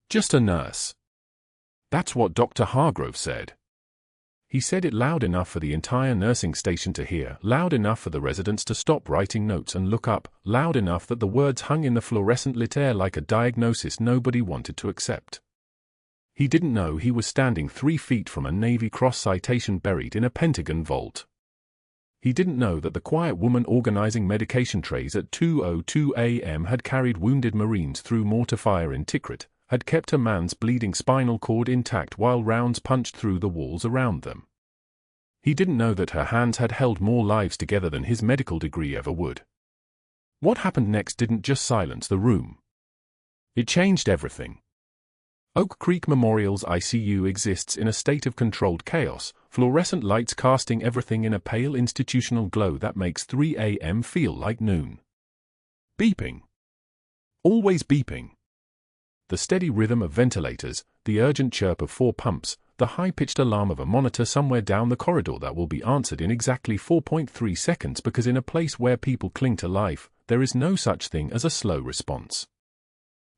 Just a nurse. That's what Dr. Hargrove said. He said it loud enough for the entire nursing station to hear, loud enough for the residents to stop writing notes and look up, loud enough that the words hung in the fluorescent lit air like a diagnosis nobody wanted to accept. He didn't know he was standing 3 feet from a Navy Cross citation buried in a Pentagon vault. He didn't know that the quiet woman organizing medication trays at 2:02 a.m. had carried wounded Marines through mortar fire in Tikrit, had kept a man's bleeding spinal cord intact while rounds punched through the walls around them. He didn't know that her hands had held more lives together than his medical degree ever would. What happened next didn't just silence the room. It changed everything. Oak Creek Memorial's ICU exists in a state of controlled chaos, fluorescent lights casting everything in a pale institutional glow that makes 3 a.m. feel like noon. Beeping. Always beeping. The steady rhythm of ventilators, the urgent chirp of 4 pumps, the high-pitched alarm of a monitor somewhere down the corridor that will be answered in exactly 4.3 seconds because in a place where people cling to life, there is no such thing as a slow response.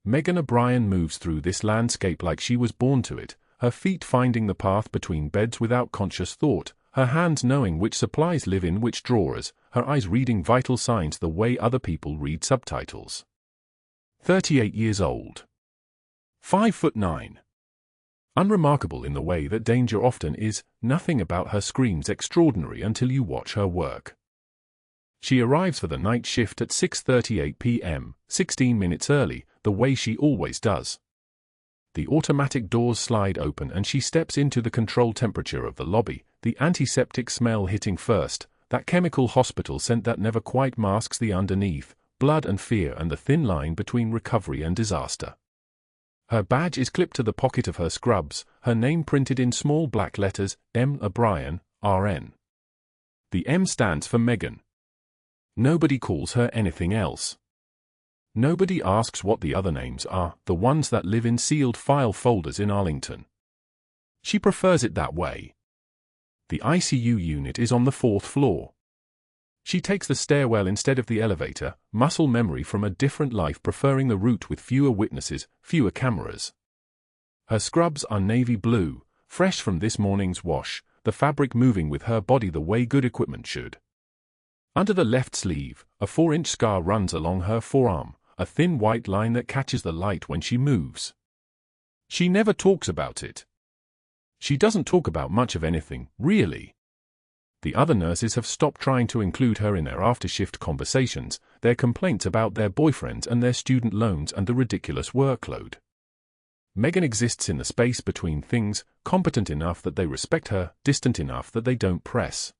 Megan O'Brien moves through this landscape like she was born to it, her feet finding the path between beds without conscious thought, her hands knowing which supplies live in which drawers, her eyes reading vital signs the way other people read subtitles. 38 years old. 5'9". Unremarkable in the way that danger often is, nothing about her screams extraordinary until you watch her work. She arrives for the night shift at 6:38 p.m., 16 minutes early, the way she always does. The automatic doors slide open and she steps into the control temperature of the lobby, the antiseptic smell hitting first, that chemical hospital scent that never quite masks the underneath, blood and fear and the thin line between recovery and disaster. Her badge is clipped to the pocket of her scrubs, her name printed in small black letters, M. O'Brien, RN. The M stands for Megan. Nobody calls her anything else. Nobody asks what the other names are, the ones that live in sealed file folders in Arlington. She prefers it that way. The ICU unit is on the 4th floor. She takes the stairwell instead of the elevator, muscle memory from a different life preferring the route with fewer witnesses, fewer cameras. Her scrubs are navy blue, fresh from this morning's wash, the fabric moving with her body the way good equipment should. Under the left sleeve, a 4-inch scar runs along her forearm, a thin white line that catches the light when she moves. She never talks about it. She doesn't talk about much of anything, really. The other nurses have stopped trying to include her in their after-shift conversations, their complaints about their boyfriends and their student loans and the ridiculous workload. Megan exists in the space between things, competent enough that they respect her, distant enough that they don't press.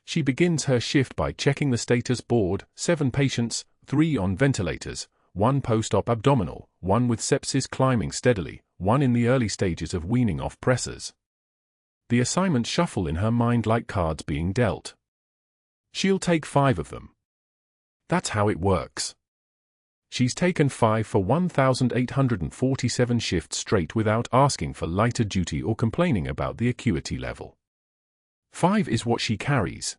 She begins her shift by checking the status board, 7 patients, 3 on ventilators, 1 post-op abdominal, 1 with sepsis climbing steadily, 1 in the early stages of weaning off pressors. The assignments shuffle in her mind like cards being dealt. She'll take 5 of them. That's how it works. She's taken 5 for 1,847 shifts straight without asking for lighter duty or complaining about the acuity level. 5 is what she carries.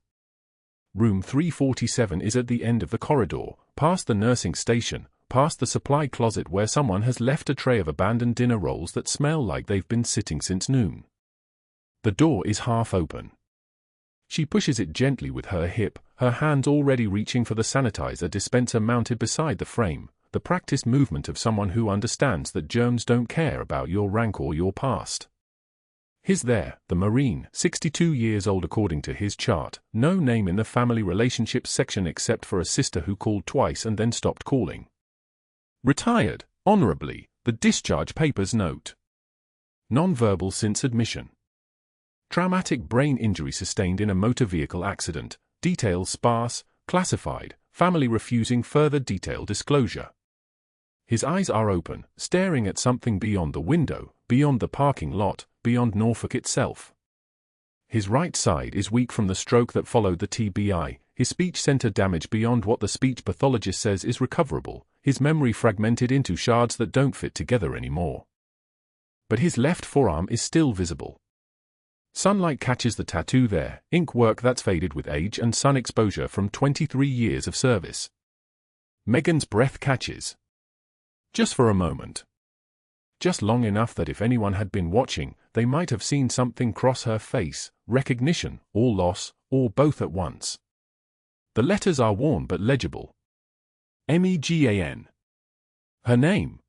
Room 347 is at the end of the corridor, past the nursing station, past the supply closet where someone has left a tray of abandoned dinner rolls that smell like they've been sitting since noon. The door is half open. She pushes it gently with her hip, her hands already reaching for the sanitizer dispenser mounted beside the frame, the practiced movement of someone who understands that germs don't care about your rank or your past. He's there, the Marine, 62 years old according to his chart, no name in the family relationships section except for a sister who called twice and then stopped calling. Retired, honorably, the discharge papers note. Non-verbal since admission. Traumatic brain injury sustained in a motor vehicle accident, details sparse, classified, family refusing further detailed disclosure. His eyes are open, staring at something beyond the window, beyond the parking lot, beyond Norfolk itself. His right side is weak from the stroke that followed the TBI, his speech center damage beyond what the speech pathologist says is recoverable, his memory fragmented into shards that don't fit together anymore. But his left forearm is still visible. Sunlight catches the tattoo there, ink work that's faded with age and sun exposure from 23 years of service. Megan's breath catches. Just for a moment. just long enough that if anyone had been watching, they might have seen something cross her face, recognition, or loss, or both at once. The letters are worn but legible. Megan. Her name.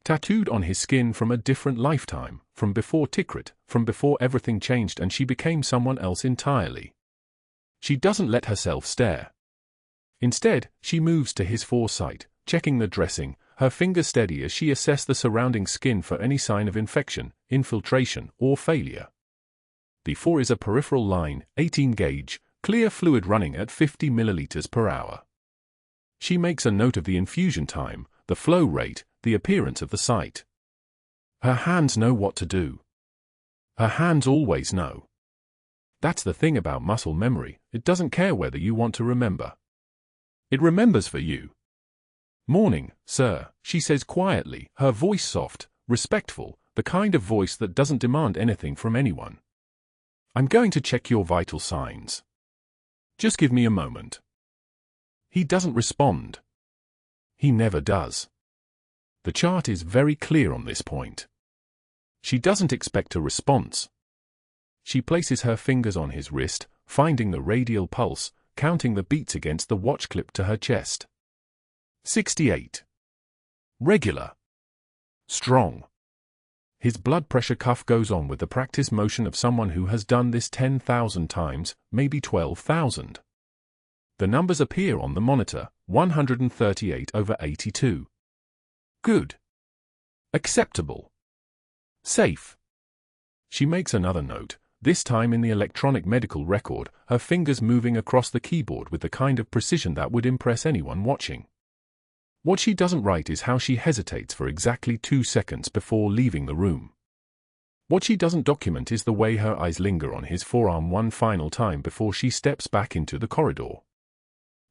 Tattooed on his skin from a different lifetime, from before Tikrit, from before everything changed and she became someone else entirely. She doesn't let herself stare. Instead, she moves to his foresight, checking the dressing, her fingers steady as she assesses the surrounding skin for any sign of infection, infiltration, or failure. The 4 is a peripheral line, 18 gauge, clear fluid running at 50 milliliters per hour. She makes a note of the infusion time, the flow rate, the appearance of the site. Her hands know what to do. Her hands always know. That's the thing about muscle memory, it doesn't care whether you want to remember. It remembers for you. "Morning, sir," she says quietly, her voice soft, respectful, the kind of voice that doesn't demand anything from anyone. "I'm going to check your vital signs. Just give me a moment." He doesn't respond. He never does. The chart is very clear on this point. She doesn't expect a response. She places her fingers on his wrist, finding the radial pulse, counting the beats against the watch clip to her chest. 68. Regular. Strong. His blood pressure cuff goes on with the practice motion of someone who has done this 10,000 times, maybe 12,000. The numbers appear on the monitor, 138/82. Good. Acceptable. Safe. She makes another note, this time in the electronic medical record, her fingers moving across the keyboard with the kind of precision that would impress anyone watching. What she doesn't write is how she hesitates for exactly 2 seconds before leaving the room. What she doesn't document is the way her eyes linger on his forearm one final time before she steps back into the corridor.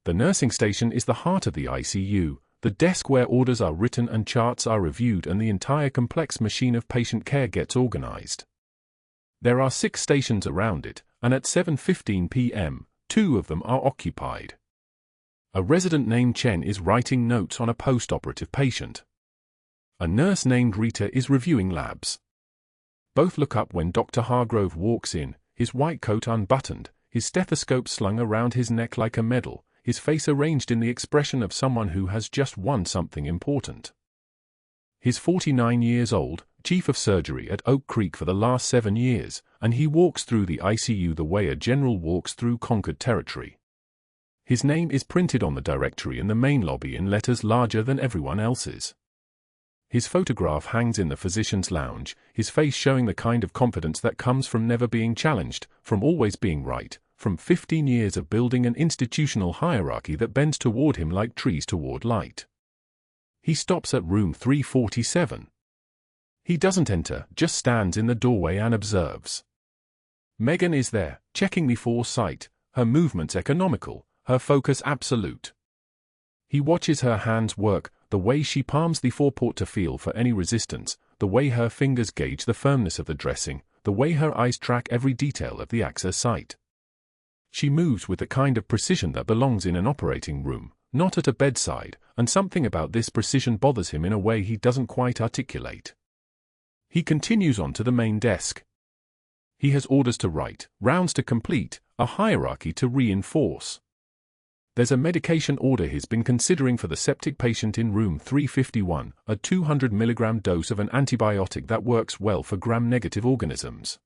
The nursing station is the heart of the ICU, the desk where orders are written and charts are reviewed and the entire complex machine of patient care gets organized. There are 6 stations around it, and at 7:15 p.m., 2 of them are occupied. A resident named Chen is writing notes on a post-operative patient. A nurse named Rita is reviewing labs. Both look up when Dr. Hargrove walks in, his white coat unbuttoned, his stethoscope slung around his neck like a medal, his face arranged in the expression of someone who has just won something important. He's 49 years old, chief of surgery at Oak Creek for the last 7 years, and he walks through the ICU the way a general walks through conquered territory. His name is printed on the directory in the main lobby in letters larger than everyone else's. His photograph hangs in the physician's lounge, his face showing the kind of confidence that comes from never being challenged, from always being right, from 15 years of building an institutional hierarchy that bends toward him like trees toward light. He stops at room 347. He doesn't enter, just stands in the doorway and observes. Megan is there, checking the foresight, her movements economical, her focus absolute. He watches her hands work, the way she palms the foreport to feel for any resistance, the way her fingers gauge the firmness of the dressing, the way her eyes track every detail of the access site. She moves with the kind of precision that belongs in an operating room, not at a bedside, and something about this precision bothers him in a way he doesn't quite articulate. He continues on to the main desk. He has orders to write, rounds to complete, a hierarchy to reinforce. There's a medication order he's been considering for the septic patient in room 351, a 200 mg dose of an antibiotic that works well for gram-negative organisms.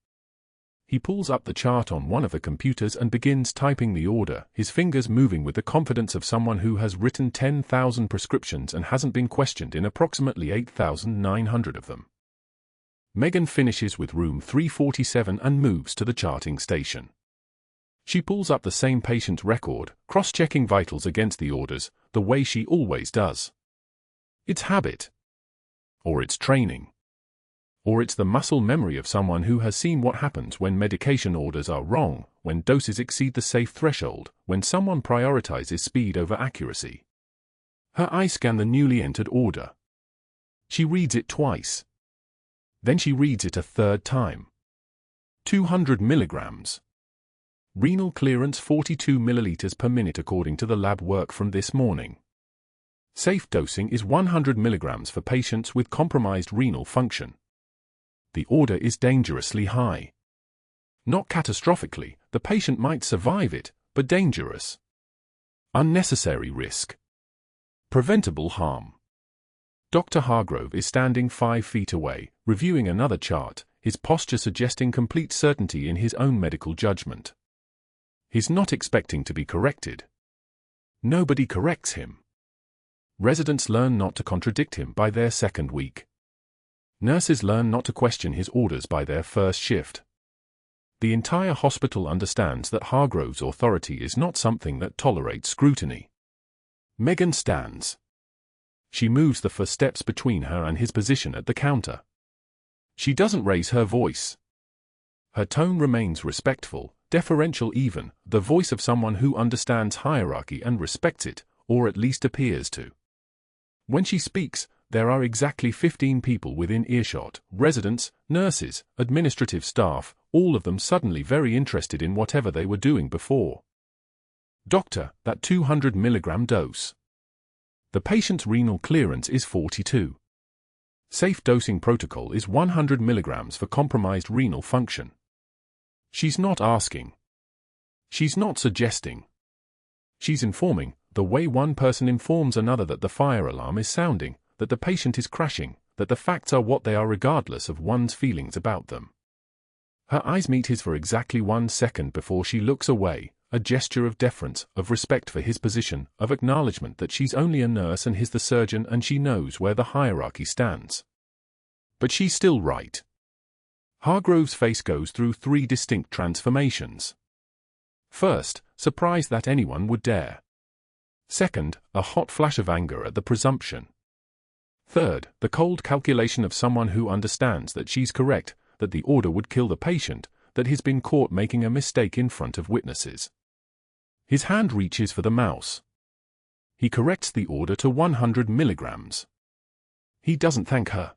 He pulls up the chart on one of the computers and begins typing the order, his fingers moving with the confidence of someone who has written 10,000 prescriptions and hasn't been questioned in approximately 8,900 of them. Megan finishes with room 347 and moves to the charting station. She pulls up the same patient record, cross-checking vitals against the orders, the way she always does. It's habit. Or it's training. Or it's the muscle memory of someone who has seen what happens when medication orders are wrong, when doses exceed the safe threshold, when someone prioritizes speed over accuracy. Her eyes scan the newly entered order. She reads it twice. Then she reads it a third time. 200 milligrams. Renal clearance 42 milliliters per minute according to the lab work from this morning. Safe dosing is 100 milligrams for patients with compromised renal function. The order is dangerously high. Not catastrophically, the patient might survive it, but dangerous. Unnecessary risk. Preventable harm. Dr. Hargrove is standing 5 feet away, reviewing another chart, his posture suggesting complete certainty in his own medical judgment. He's not expecting to be corrected. Nobody corrects him. Residents learn not to contradict him by their second week. Nurses learn not to question his orders by their first shift. The entire hospital understands that Hargrove's authority is not something that tolerates scrutiny. Megan stands. She moves the first steps between her and his position at the counter. She doesn't raise her voice. Her tone remains respectful, deferential even, the voice of someone who understands hierarchy and respects it, or at least appears to. When she speaks, there are exactly 15 people within earshot, residents, nurses, administrative staff, all of them suddenly very interested in whatever they were doing before. Doctor, that 200 milligram dose. The patient's renal clearance is 42. Safe dosing protocol is 100 milligrams for compromised renal function. She's not asking. She's not suggesting. She's informing, the way one person informs another that the fire alarm is sounding, that the patient is crashing, that the facts are what they are regardless of one's feelings about them. Her eyes meet his for exactly 1 second before she looks away, a gesture of deference, of respect for his position, of acknowledgement that she's only a nurse and he's the surgeon and she knows where the hierarchy stands. But she's still right. Hargrove's face goes through 3 distinct transformations. First, surprise that anyone would dare. Second, a hot flash of anger at the presumption. Third, the cold calculation of someone who understands that she's correct, that the order would kill the patient, that he's been caught making a mistake in front of witnesses. His hand reaches for the mouse. He corrects the order to 100 milligrams. He doesn't thank her.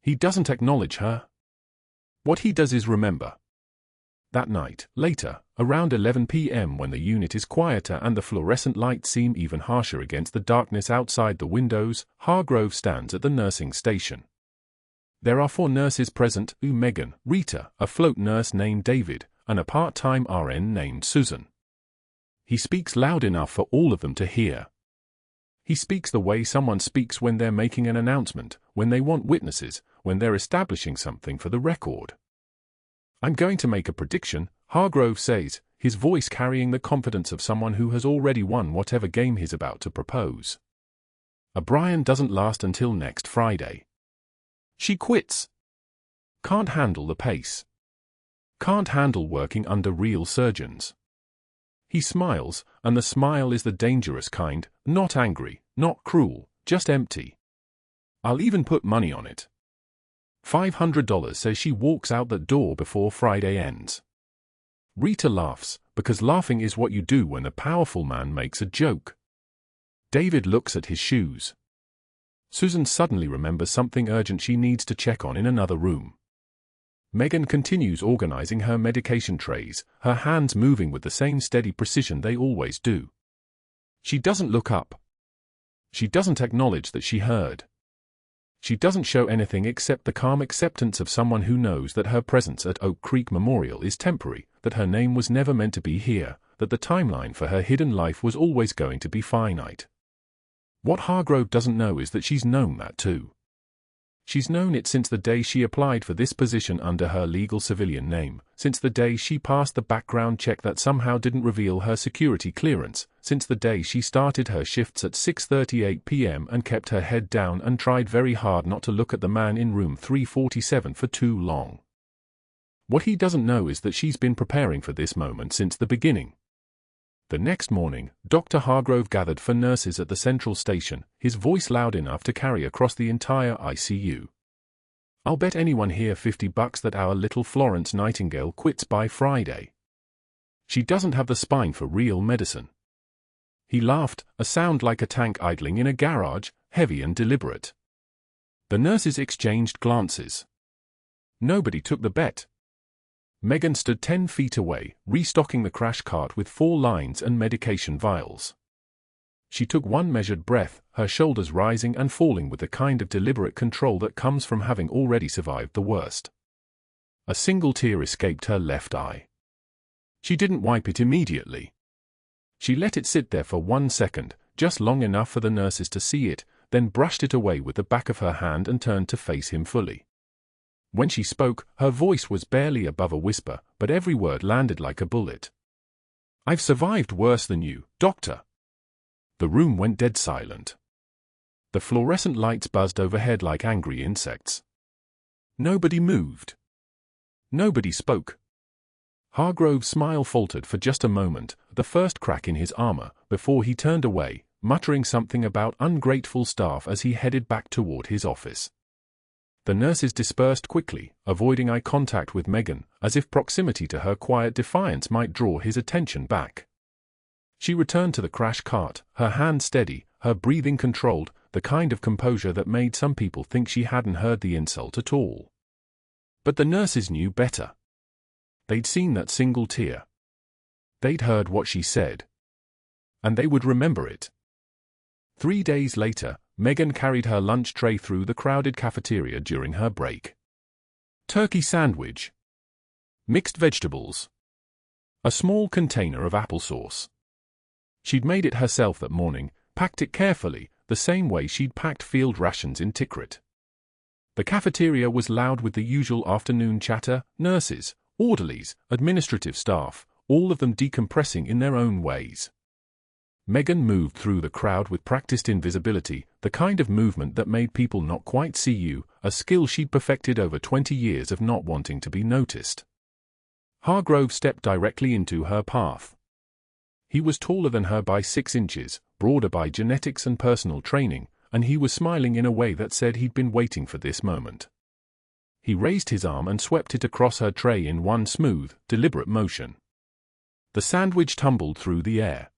He doesn't acknowledge her. What he does is remember. That night, later, around 11 p.m. when the unit is quieter and the fluorescent lights seem even harsher against the darkness outside the windows, Hargrove stands at the nursing station. There are 4 nurses present, Megan, Rita, a float nurse named David, and a part-time RN named Susan. He speaks loud enough for all of them to hear. He speaks the way someone speaks when they're making an announcement, when they want witnesses, when they're establishing something for the record. I'm going to make a prediction, Hargrove says, his voice carrying the confidence of someone who has already won whatever game he's about to propose. O'Brien doesn't last until next Friday. She quits. Can't handle the pace. Can't handle working under real surgeons. He smiles, and the smile is the dangerous kind, not angry, not cruel, just empty. I'll even put money on it. $500 says she walks out that door before Friday ends. Rita laughs, because laughing is what you do when a powerful man makes a joke. David looks at his shoes. Susan suddenly remembers something urgent she needs to check on in another room. Megan continues organizing her medication trays, her hands moving with the same steady precision they always do. She doesn't look up. She doesn't acknowledge that she heard. She doesn't show anything except the calm acceptance of someone who knows that her presence at Oak Creek Memorial is temporary, that her name was never meant to be here, that the timeline for her hidden life was always going to be finite. What Hargrove doesn't know is that she's known that too. She's known it since the day she applied for this position under her legal civilian name, since the day she passed the background check that somehow didn't reveal her security clearance, since the day she started her shifts at 6:38 p.m. and kept her head down and tried very hard not to look at the man in room 347 for too long. What he doesn't know is that she's been preparing for this moment since the beginning. The next morning, Dr. Hargrove gathered for nurses at the central station, his voice loud enough to carry across the entire ICU. I'll bet anyone here $50 that our little Florence Nightingale quits by Friday. She doesn't have the spine for real medicine. He laughed, a sound like a tank idling in a garage, heavy and deliberate. The nurses exchanged glances. Nobody took the bet. Megan stood 10 feet away, restocking the crash cart with 4 lines and medication vials. She took one measured breath, her shoulders rising and falling with the kind of deliberate control that comes from having already survived the worst. A single tear escaped her left eye. She didn't wipe it immediately. She let it sit there for 1 second, just long enough for the nurses to see it, then brushed it away with the back of her hand and turned to face him fully. When she spoke, her voice was barely above a whisper, but every word landed like a bullet. "I've survived worse than you, doctor." The room went dead silent. The fluorescent lights buzzed overhead like angry insects. Nobody moved. Nobody spoke. Hargrove's smile faltered for just a moment, the first crack in his armor, before he turned away, muttering something about ungrateful staff as he headed back toward his office. The nurses dispersed quickly, avoiding eye contact with Megan, as if proximity to her quiet defiance might draw his attention back. She returned to the crash cart, her hand steady, her breathing controlled, the kind of composure that made some people think she hadn't heard the insult at all. But the nurses knew better. They'd seen that single tear. They'd heard what she said. And they would remember it. 3 days later, Megan carried her lunch tray through the crowded cafeteria during her break. Turkey sandwich. Mixed vegetables. A small container of applesauce. She'd made it herself that morning, packed it carefully, the same way she'd packed field rations in Tikrit. The cafeteria was loud with the usual afternoon chatter, nurses, orderlies, administrative staff, all of them decompressing in their own ways. Megan moved through the crowd with practiced invisibility, the kind of movement that made people not quite see you, a skill she'd perfected over 20 years of not wanting to be noticed. Hargrove stepped directly into her path. He was taller than her by 6 inches, broader by genetics and personal training, and he was smiling in a way that said he'd been waiting for this moment. He raised his arm and swept it across her tray in one smooth, deliberate motion. The sandwich tumbled through the air.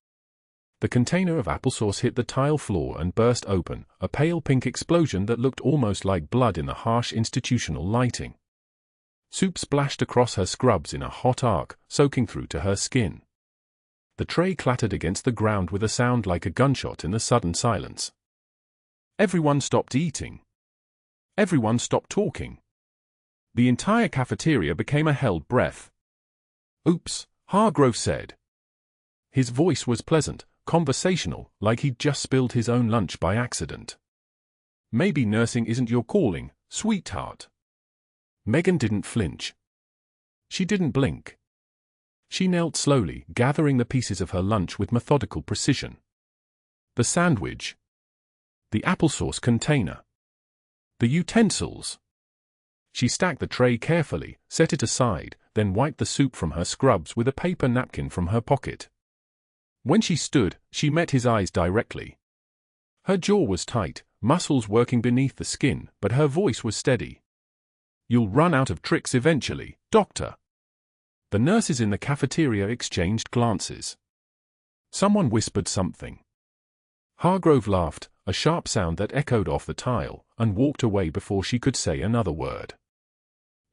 The container of applesauce hit the tile floor and burst open, a pale pink explosion that looked almost like blood in the harsh institutional lighting. Soup splashed across her scrubs in a hot arc, soaking through to her skin. The tray clattered against the ground with a sound like a gunshot in the sudden silence. Everyone stopped eating. Everyone stopped talking. The entire cafeteria became a held breath. "Oops," Hargrove said. His voice was pleasant, conversational, like he'd just spilled his own lunch by accident. "Maybe nursing isn't your calling, sweetheart." Megan didn't flinch. She didn't blink. She knelt slowly, gathering the pieces of her lunch with methodical precision. The sandwich. The applesauce container. The utensils. She stacked the tray carefully, set it aside, then wiped the soup from her scrubs with a paper napkin from her pocket. When she stood, she met his eyes directly. Her jaw was tight, muscles working beneath the skin, but her voice was steady. "You'll run out of tricks eventually, doctor." The nurses in the cafeteria exchanged glances. Someone whispered something. Hargrove laughed, a sharp sound that echoed off the tile, and walked away before she could say another word.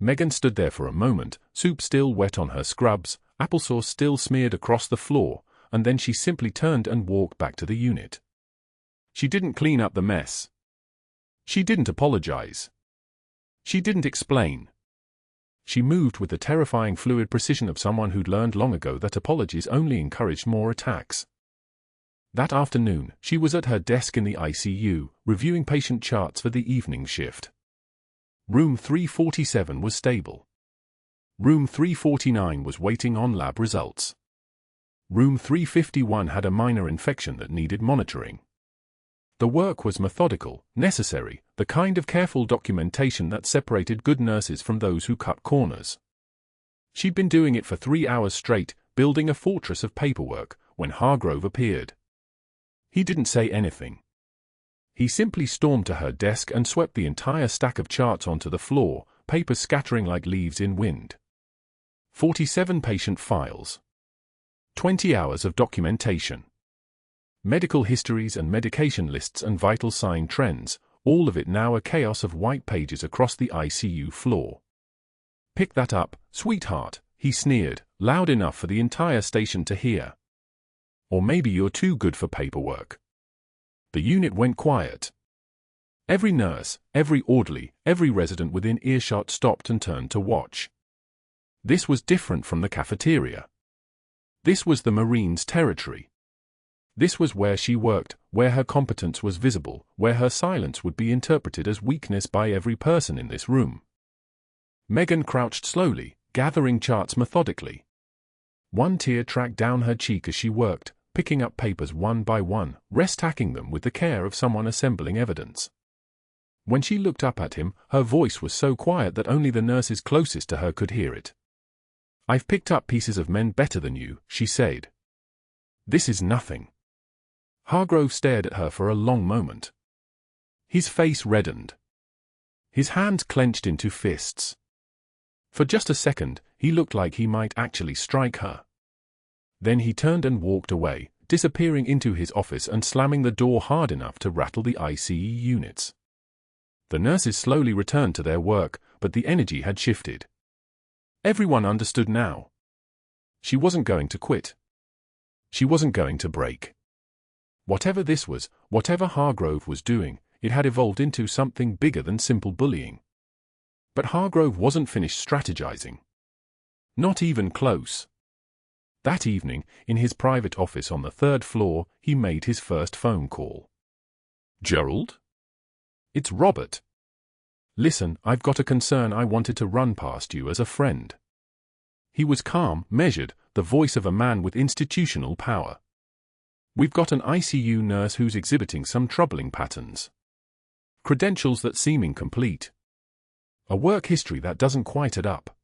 Megan stood there for a moment, soup still wet on her scrubs, applesauce still smeared across the floor, and then she simply turned and walked back to the unit. She didn't clean up the mess. She didn't apologize. She didn't explain. She moved with the terrifying fluid precision of someone who'd learned long ago that apologies only encouraged more attacks. That afternoon, she was at her desk in the ICU, reviewing patient charts for the evening shift. Room 347 was stable. Room 349 was waiting on lab results. Room 351 had a minor infection that needed monitoring. The work was methodical, necessary, the kind of careful documentation that separated good nurses from those who cut corners. She'd been doing it for 3 hours straight, building a fortress of paperwork, when Hargrove appeared. He didn't say anything. He simply stormed to her desk and swept the entire stack of charts onto the floor, papers scattering like leaves in wind. 47 patient files. 20 hours of documentation. Medical histories and medication lists and vital sign trends, all of it now a chaos of white pages across the ICU floor. "Pick that up, sweetheart," he sneered, loud enough for the entire station to hear. "Or maybe you're too good for paperwork." The unit went quiet. Every nurse, every orderly, every resident within earshot stopped and turned to watch. This was different from the cafeteria. This was the Marines' territory. This was where she worked, where her competence was visible, where her silence would be interpreted as weakness by every person in this room. Megan crouched slowly, gathering charts methodically. One tear tracked down her cheek as she worked, picking up papers one by one, restacking them with the care of someone assembling evidence. When she looked up at him, her voice was so quiet that only the nurses closest to her could hear it. "I've picked up pieces of men better than you," she said. "This is nothing." Hargrove stared at her for a long moment. His face reddened. His hands clenched into fists. For just a second, he looked like he might actually strike her. Then he turned and walked away, disappearing into his office and slamming the door hard enough to rattle the ICE units. The nurses slowly returned to their work, but the energy had shifted. Everyone understood now. She wasn't going to quit. She wasn't going to break. Whatever this was, whatever Hargrove was doing, it had evolved into something bigger than simple bullying. But Hargrove wasn't finished strategizing. Not even close. That evening, in his private office on the 3rd floor, he made his first phone call. "Gerald? It's Robert. Listen, I've got a concern I wanted to run past you as a friend." He was calm, measured, the voice of a man with institutional power. "We've got an ICU nurse who's exhibiting some troubling patterns. Credentials that seem incomplete. A work history that doesn't quite add up.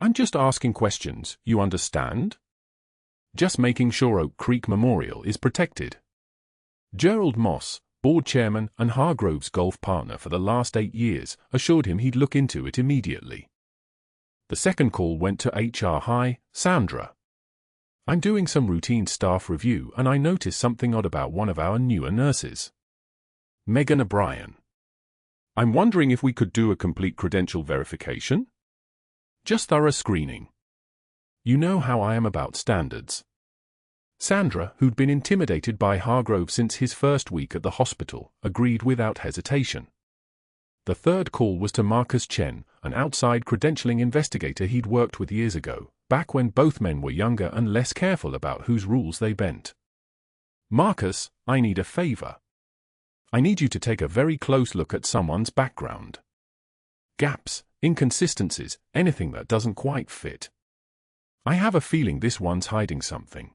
I'm just asking questions, you understand? Just making sure Oak Creek Memorial is protected." Gerald Moss, board chairman and Hargrove's golf partner for the last 8 years, assured him he'd look into it immediately. The second call went to HR. "Hi, Sandra. I'm doing some routine staff review and I noticed something odd about one of our newer nurses. Megan O'Brien. I'm wondering if we could do a complete credential verification? Just thorough screening. You know how I am about standards." Sandra, who'd been intimidated by Hargrove since his first week at the hospital, agreed without hesitation. The third call was to Marcus Chen, an outside credentialing investigator he'd worked with years ago, back when both men were younger and less careful about whose rules they bent. "Marcus, I need a favor. I need you to take a very close look at someone's background. Gaps, inconsistencies, anything that doesn't quite fit. I have a feeling this one's hiding something."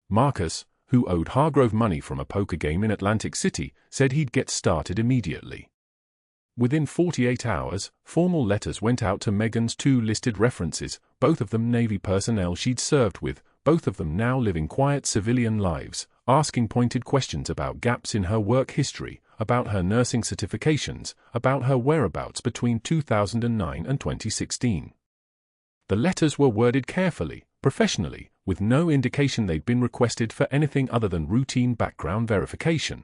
Marcus, who owed Hargrove money from a poker game in Atlantic City, said he'd get started immediately. Within 48 hours, formal letters went out to Megan's 2 listed references, both of them Navy personnel she'd served with, both of them now living quiet civilian lives, asking pointed questions about gaps in her work history, about her nursing certifications, about her whereabouts between 2009 and 2016. The letters were worded carefully, professionally, with no indication they'd been requested for anything other than routine background verification.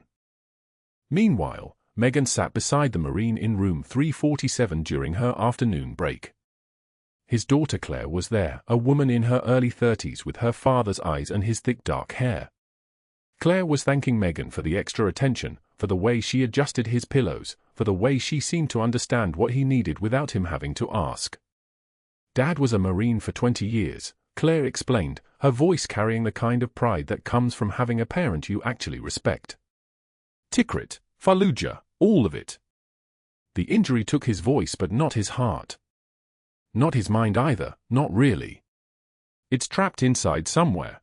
Meanwhile, Megan sat beside the Marine in room 347 during her afternoon break. His daughter Claire was there, a woman in her early 30s with her father's eyes and his thick dark hair. Claire was thanking Megan for the extra attention, for the way she adjusted his pillows, for the way she seemed to understand what he needed without him having to ask. "Dad was a Marine for 20 years, Claire explained, her voice carrying the kind of pride that comes from having a parent you actually respect. Tikrit, Fallujah, all of it. The injury took his voice but not his heart. Not his mind either, not really. It's trapped inside somewhere."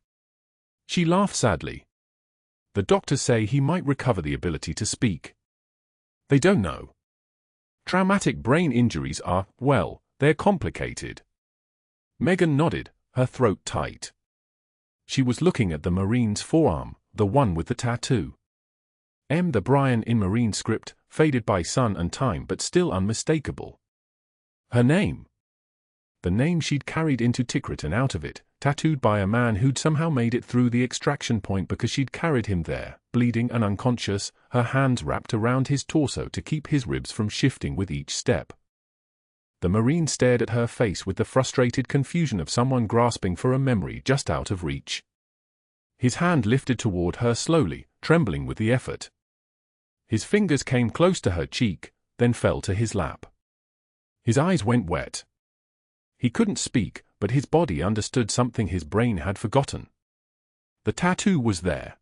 She laughed sadly. "The doctors say he might recover the ability to speak. They don't know. Traumatic brain injuries are, well, they're complicated." Megan nodded, her throat tight. She was looking at the Marine's forearm, the one with the tattoo. The Brian in Marine script, faded by sun and time but still unmistakable. Her name. The name she'd carried into Tikrit and out of it, tattooed by a man who'd somehow made it through the extraction point because she'd carried him there, bleeding and unconscious, her hands wrapped around his torso to keep his ribs from shifting with each step. The Marine stared at her face with the frustrated confusion of someone grasping for a memory just out of reach. His hand lifted toward her slowly, trembling with the effort. His fingers came close to her cheek, then fell to his lap. His eyes went wet. He couldn't speak, but his body understood something his brain had forgotten. The tattoo was there.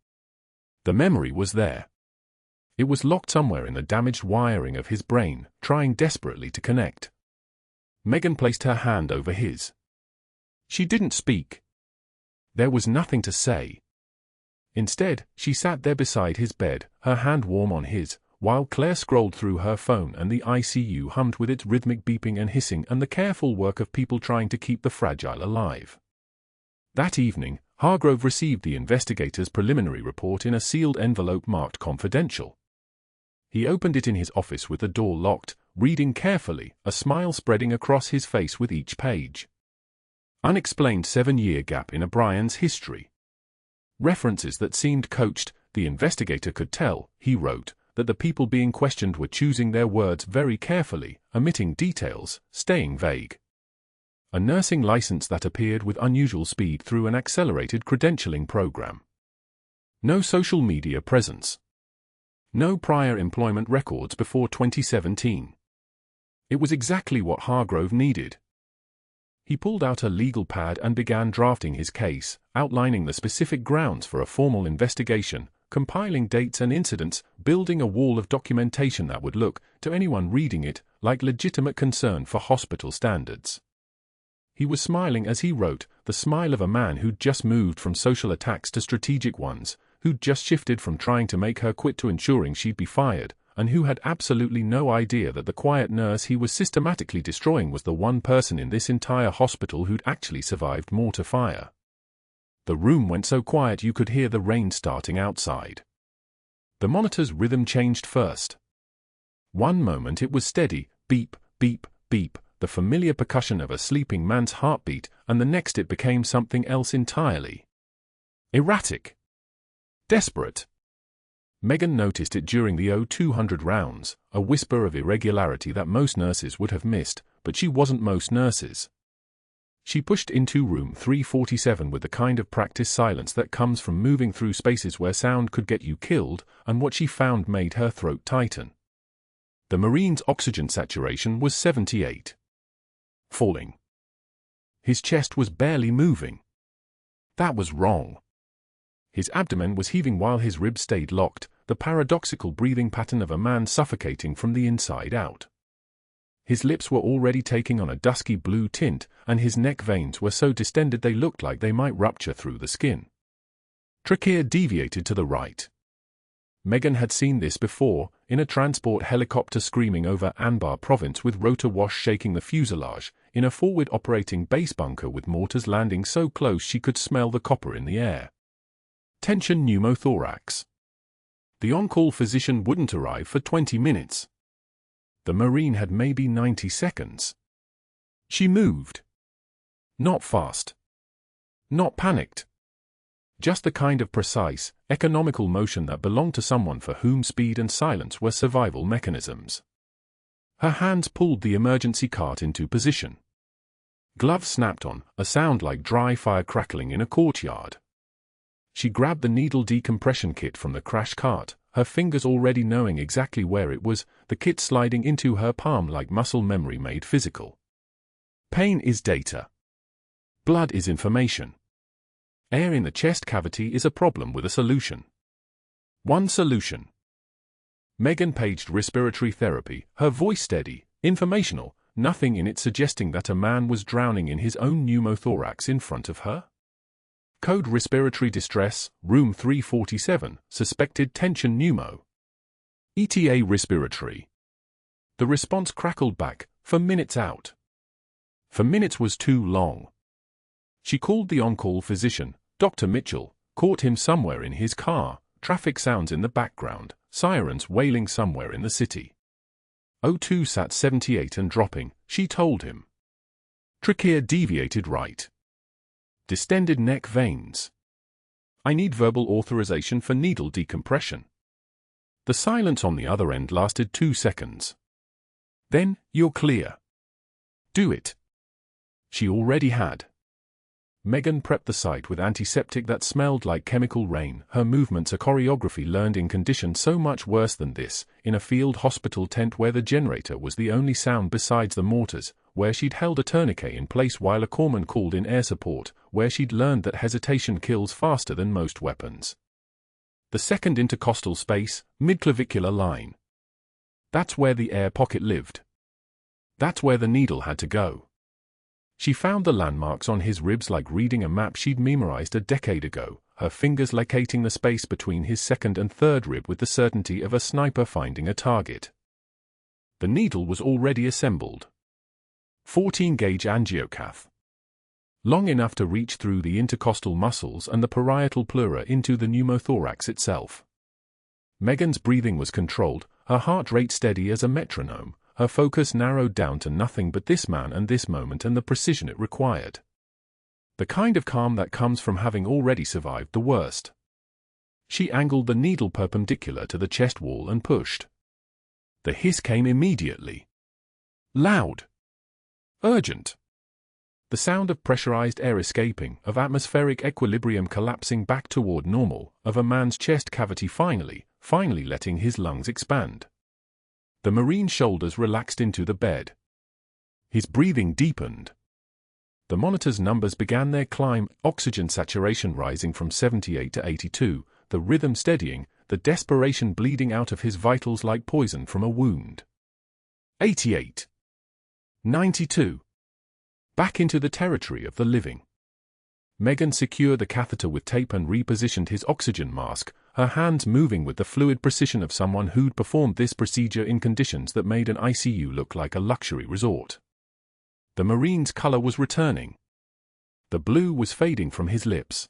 The memory was there. It was locked somewhere in the damaged wiring of his brain, trying desperately to connect. Megan placed her hand over his. She didn't speak. There was nothing to say. Instead, she sat there beside his bed, her hand warm on his, while Claire scrolled through her phone and the ICU hummed with its rhythmic beeping and hissing and the careful work of people trying to keep the fragile alive. That evening, Hargrove received the investigator's preliminary report in a sealed envelope marked confidential. He opened it in his office with the door locked, reading carefully, a smile spreading across his face with each page. Unexplained 7-year gap in O'Brien's history. References that seemed coached. The investigator could tell, he wrote, that the people being questioned were choosing their words very carefully, omitting details, staying vague. A nursing license that appeared with unusual speed through an accelerated credentialing program. No social media presence. No prior employment records before 2017. It was exactly what Hargrove needed. He pulled out a legal pad and began drafting his case, outlining the specific grounds for a formal investigation, compiling dates and incidents, building a wall of documentation that would look, to anyone reading it, like legitimate concern for hospital standards. He was smiling as he wrote, the smile of a man who'd just moved from social attacks to strategic ones, who'd just shifted from trying to make her quit to ensuring she'd be fired, and who had absolutely no idea that the quiet nurse he was systematically destroying was the one person in this entire hospital who'd actually survived mortar fire. The room went so quiet you could hear the rain starting outside. The monitor's rhythm changed first. One moment it was steady, beep, beep, beep, the familiar percussion of a sleeping man's heartbeat, and the next it became something else entirely. Erratic. Desperate. Megan noticed it during the 0200 rounds, a whisper of irregularity that most nurses would have missed, but she wasn't most nurses. She pushed into room 347 with the kind of practice silence that comes from moving through spaces where sound could get you killed, and what she found made her throat tighten. The Marine's oxygen saturation was 78. Falling. His chest was barely moving. That was wrong. His abdomen was heaving while his ribs stayed locked, the paradoxical breathing pattern of a man suffocating from the inside out. His lips were already taking on a dusky blue tint, and his neck veins were so distended they looked like they might rupture through the skin. Trachea deviated to the right. Megan had seen this before, in a transport helicopter screaming over Anbar province with rotor wash shaking the fuselage, in a forward operating base bunker with mortars landing so close she could smell the copper in the air. Tension pneumothorax. The on-call physician wouldn't arrive for 20 minutes. The Marine had maybe 90 seconds. She moved. Not fast. Not panicked. Just the kind of precise, economical motion that belonged to someone for whom speed and silence were survival mechanisms. Her hands pulled the emergency cart into position. Gloves snapped on, a sound like dry fire crackling in a courtyard. She grabbed the needle decompression kit from the crash cart, her fingers already knowing exactly where it was, the kit sliding into her palm like muscle memory made physical. Pain is data. Blood is information. Air in the chest cavity is a problem with a solution. One solution. Megan paged respiratory therapy, her voice steady, informational, nothing in it suggesting that a man was drowning in his own pneumothorax in front of her. Code respiratory distress, room 347, suspected tension pneumo. ETA respiratory. The response crackled back, for minutes out. For minutes was too long. She called the on-call physician, Dr. Mitchell, caught him somewhere in his car, traffic sounds in the background, sirens wailing somewhere in the city. O2 sat 78 and dropping, she told him. Trachea deviated right. Distended neck veins. I need verbal authorization for needle decompression. The silence on the other end lasted 2 seconds. Then, you're clear. Do it. She already had. Megan prepped the site with antiseptic that smelled like chemical rain, her movements a choreography learned in conditions so much worse than this, in a field hospital tent where the generator was the only sound besides the mortars, where she'd held a tourniquet in place while a corpsman called in air support, where she'd learned that hesitation kills faster than most weapons. The second intercostal space, midclavicular line. That's where the air pocket lived. That's where the needle had to go. She found the landmarks on his ribs like reading a map she'd memorized a decade ago, her fingers locating the space between his second and third rib with the certainty of a sniper finding a target. The needle was already assembled. 14-gauge angiocath. Long enough to reach through the intercostal muscles and the parietal pleura into the pneumothorax itself. Megan's breathing was controlled, her heart rate steady as a metronome, her focus narrowed down to nothing but this man and this moment and the precision it required. The kind of calm that comes from having already survived the worst. She angled the needle perpendicular to the chest wall and pushed. The hiss came immediately. Loud. Urgent. The sound of pressurized air escaping, of atmospheric equilibrium collapsing back toward normal, of a man's chest cavity finally letting his lungs expand. The Marine's shoulders relaxed into the bed. His breathing deepened. The monitor's numbers began their climb, oxygen saturation rising from 78 to 82, the rhythm steadying, the desperation bleeding out of his vitals like poison from a wound. 88. 92. Back into the territory of the living. Megan secured the catheter with tape and repositioned his oxygen mask, her hands moving with the fluid precision of someone who'd performed this procedure in conditions that made an ICU look like a luxury resort. The Marine's color was returning. The blue was fading from his lips.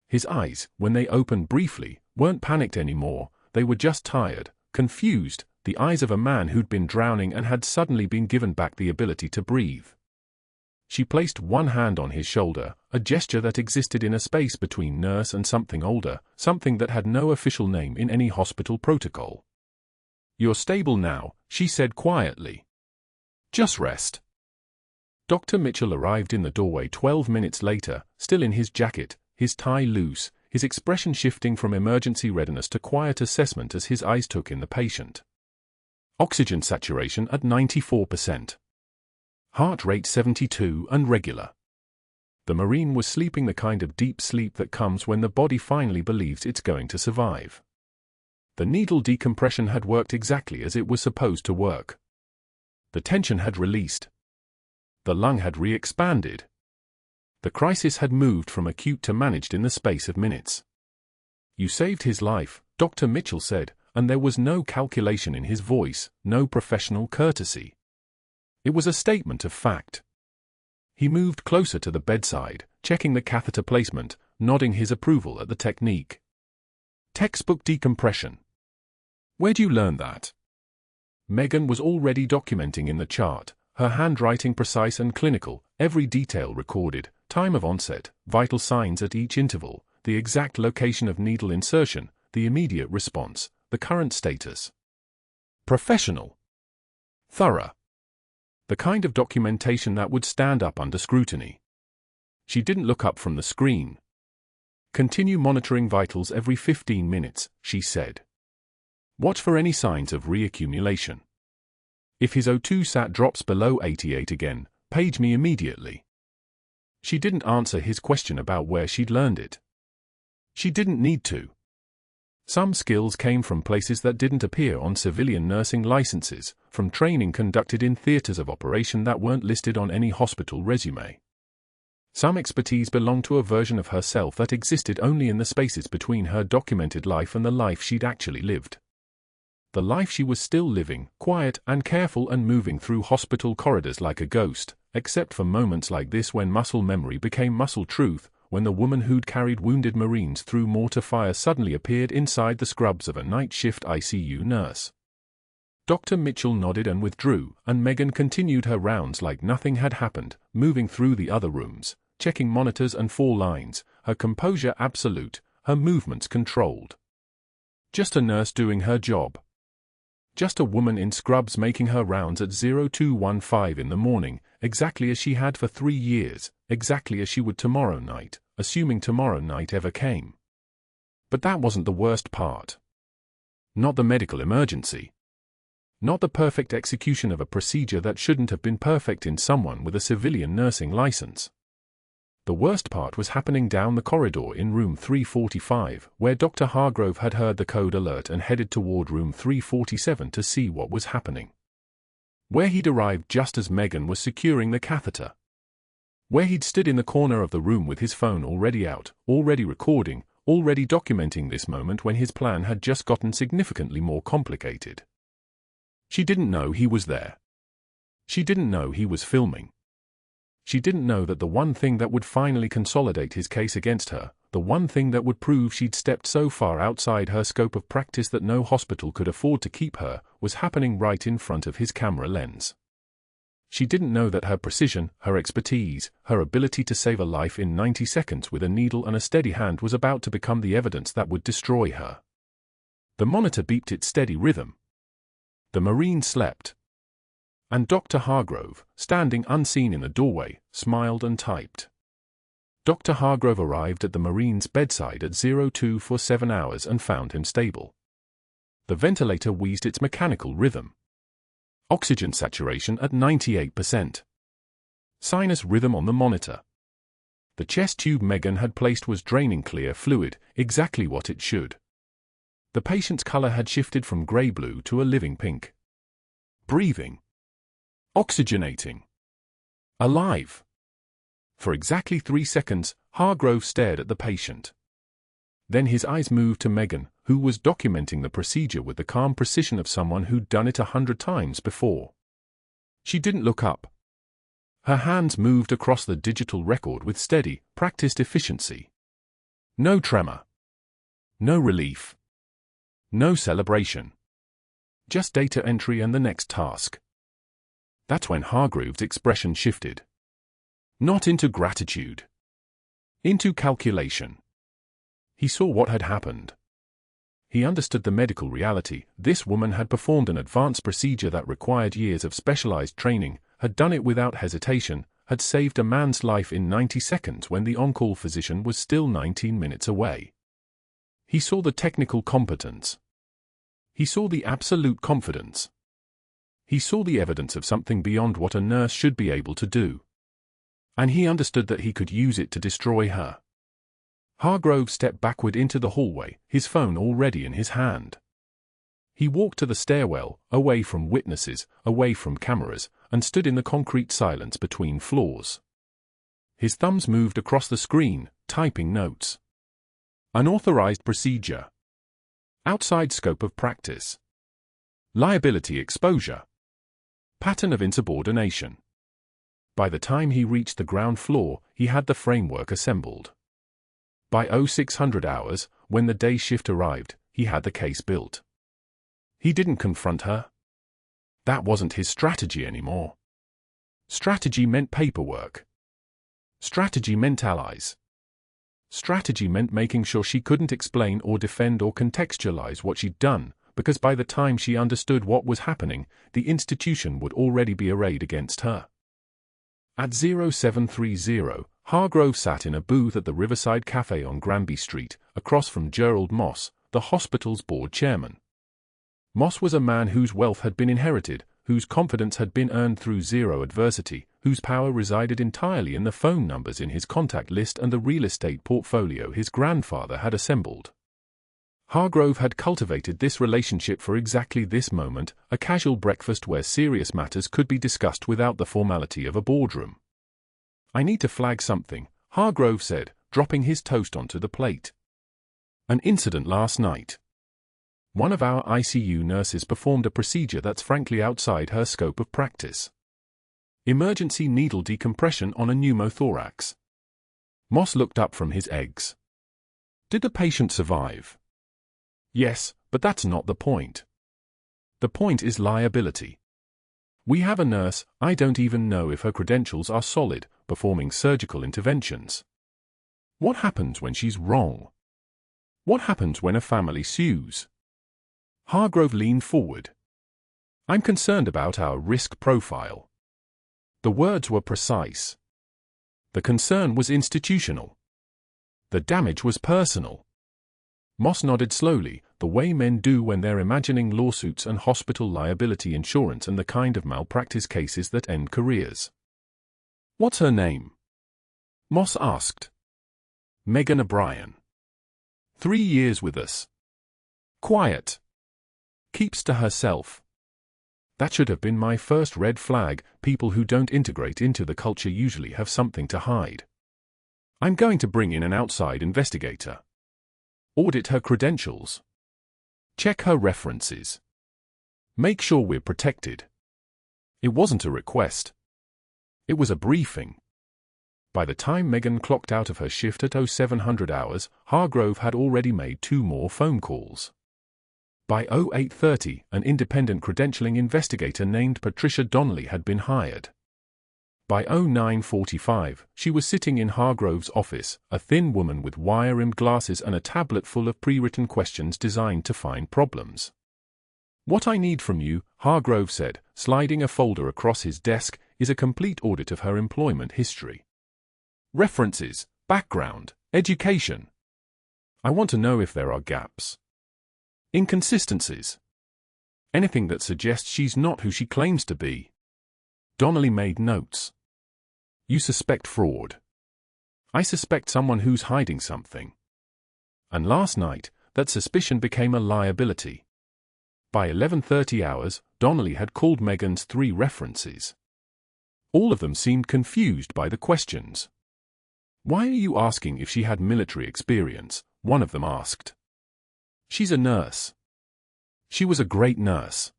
His eyes, when they opened briefly, weren't panicked anymore, they were just tired, confused, the eyes of a man who'd been drowning and had suddenly been given back the ability to breathe. She placed one hand on his shoulder, a gesture that existed in a space between nurse and something older, something that had no official name in any hospital protocol. "You're stable now," she said quietly. "Just rest." Dr. Mitchell arrived in the doorway 12 minutes later, still in his jacket, his tie loose, his expression shifting from emergency readiness to quiet assessment as his eyes took in the patient. Oxygen saturation at 94%. Heart rate 72 and regular. The Marine was sleeping the kind of deep sleep that comes when the body finally believes it's going to survive. The needle decompression had worked exactly as it was supposed to work. The tension had released. The lung had re-expanded. The crisis had moved from acute to managed in the space of minutes. "You saved his life," Dr. Mitchell said, and there was no calculation in his voice, no professional courtesy. It was a statement of fact. He moved closer to the bedside, checking the catheter placement, nodding his approval at the technique. "Textbook decompression. Where'd you learn that?" Megan was already documenting in the chart, her handwriting precise and clinical, every detail recorded, time of onset, vital signs at each interval, the exact location of needle insertion, the immediate response, the current status. Professional. Thorough. The kind of documentation that would stand up under scrutiny. She didn't look up from the screen. "Continue monitoring vitals every 15 minutes, she said. "Watch for any signs of reaccumulation. If his O2 sat drops below 88 again, page me immediately." She didn't answer his question about where she'd learned it. She didn't need to. Some skills came from places that didn't appear on civilian nursing licenses, from training conducted in theaters of operation that weren't listed on any hospital resume. Some expertise belonged to a version of herself that existed only in the spaces between her documented life and the life she'd actually lived. The life she was still living, quiet and careful and moving through hospital corridors like a ghost, except for moments like this when muscle memory became muscle truth, when the woman who'd carried wounded Marines through mortar fire suddenly appeared inside the scrubs of a night shift ICU nurse. Dr. Mitchell nodded and withdrew, and Megan continued her rounds like nothing had happened, moving through the other rooms, checking monitors and fall lines, her composure absolute, her movements controlled. Just a nurse doing her job. Just a woman in scrubs making her rounds at 0215 in the morning, exactly as she had for 3 years, exactly as she would tomorrow night, assuming tomorrow night ever came. But that wasn't the worst part. Not the medical emergency. Not the perfect execution of a procedure that shouldn't have been perfect in someone with a civilian nursing license. The worst part was happening down the corridor in room 345, where Dr. Hargrove had heard the code alert and headed toward room 347 to see what was happening. Where he'd arrived just as Megan was securing the catheter. Where he'd stood in the corner of the room with his phone already out, already recording, already documenting this moment when his plan had just gotten significantly more complicated. She didn't know he was there. She didn't know he was filming. She didn't know that the one thing that would finally consolidate his case against her, the one thing that would prove she'd stepped so far outside her scope of practice that no hospital could afford to keep her, was happening right in front of his camera lens. She didn't know that her precision, her expertise, her ability to save a life in 90 seconds with a needle and a steady hand was about to become the evidence that would destroy her. The monitor beeped its steady rhythm. The Marine slept. And Dr. Hargrove, standing unseen in the doorway, smiled and typed. Dr. Hargrove arrived at the Marine's bedside at 0247 hours and found him stable. The ventilator wheezed its mechanical rhythm. Oxygen saturation at 98%. Sinus rhythm on the monitor. The chest tube Megan had placed was draining clear fluid, exactly what it should. The patient's color had shifted from gray-blue to a living pink. Breathing. Oxygenating. Alive. For exactly 3 seconds, Hargrove stared at the patient. Then his eyes moved to Megan, who was documenting the procedure with the calm precision of someone who'd done it 100 times before. She didn't look up. Her hands moved across the digital record with steady, practiced efficiency. No tremor. No relief. No celebration. Just data entry and the next task. That's when Hargrove's expression shifted. Not into gratitude. Into calculation. He saw what had happened. He understood the medical reality. This woman had performed an advanced procedure that required years of specialized training, had done it without hesitation, had saved a man's life in 90 seconds when the on-call physician was still 19 minutes away. He saw the technical competence. He saw the absolute confidence. He saw the evidence of something beyond what a nurse should be able to do. And he understood that he could use it to destroy her. Hargrove stepped backward into the hallway, his phone already in his hand. He walked to the stairwell, away from witnesses, away from cameras, and stood in the concrete silence between floors. His thumbs moved across the screen, typing notes. Unauthorized procedure. Outside scope of practice. Liability exposure. Pattern of insubordination. By the time he reached the ground floor, he had the framework assembled. By 0600 hours, when the day shift arrived, he had the case built. He didn't confront her. That wasn't his strategy anymore. Strategy meant paperwork. Strategy meant allies. Strategy meant making sure she couldn't explain or defend or contextualize what she'd done, because by the time she understood what was happening, the institution would already be arrayed against her. At 0730, Hargrove sat in a booth at the Riverside Cafe on Granby Street, across from Gerald Moss, the hospital's board chairman. Moss was a man whose wealth had been inherited, whose confidence had been earned through zero adversity, whose power resided entirely in the phone numbers in his contact list and the real estate portfolio his grandfather had assembled. Hargrove had cultivated this relationship for exactly this moment, a casual breakfast where serious matters could be discussed without the formality of a boardroom. "I need to flag something," Hargrove said, dropping his toast onto the plate. "An incident last night. One of our ICU nurses performed a procedure that's frankly outside her scope of practice. Emergency needle decompression on a pneumothorax." Moss looked up from his eggs. "Did the patient survive?" "Yes, but that's not the point. The point is liability. We have a nurse, I don't even know if her credentials are solid, performing surgical interventions. What happens when she's wrong? What happens when a family sues?" Hargrove leaned forward. "I'm concerned about our risk profile." The words were precise. The concern was institutional. The damage was personal. Moss nodded slowly, the way men do when they're imagining lawsuits and hospital liability insurance and the kind of malpractice cases that end careers. "What's her name?" Moss asked. "Megan O'Brien. 3 years with us. Quiet. Keeps to herself." That should have been my first red flag. People who don't integrate into the culture usually have something to hide. "I'm going to bring in an outside investigator. Audit her credentials. Check her references. Make sure we're protected." It wasn't a request. It was a briefing. By the time Megan clocked out of her shift at 0700 hours, Hargrove had already made 2 more phone calls. By 0830, an independent credentialing investigator named Patricia Donnelly had been hired. By 0945, she was sitting in Hargrove's office, a thin woman with wire-rimmed glasses and a tablet full of pre-written questions designed to find problems. "What I need from you," Hargrove said, sliding a folder across his desk, "is a complete audit of her employment history. References, background, education. I want to know if there are gaps. Inconsistencies. Anything that suggests she's not who she claims to be." Donnelly made notes. "You suspect fraud. I suspect someone who's hiding something." And last night, that suspicion became a liability. By 11:30 hours, Donnelly had called Megan's 3 references. All of them seemed confused by the questions. "Why are you asking if she had military experience?" one of them asked. "She's a nurse. She was a great nurse."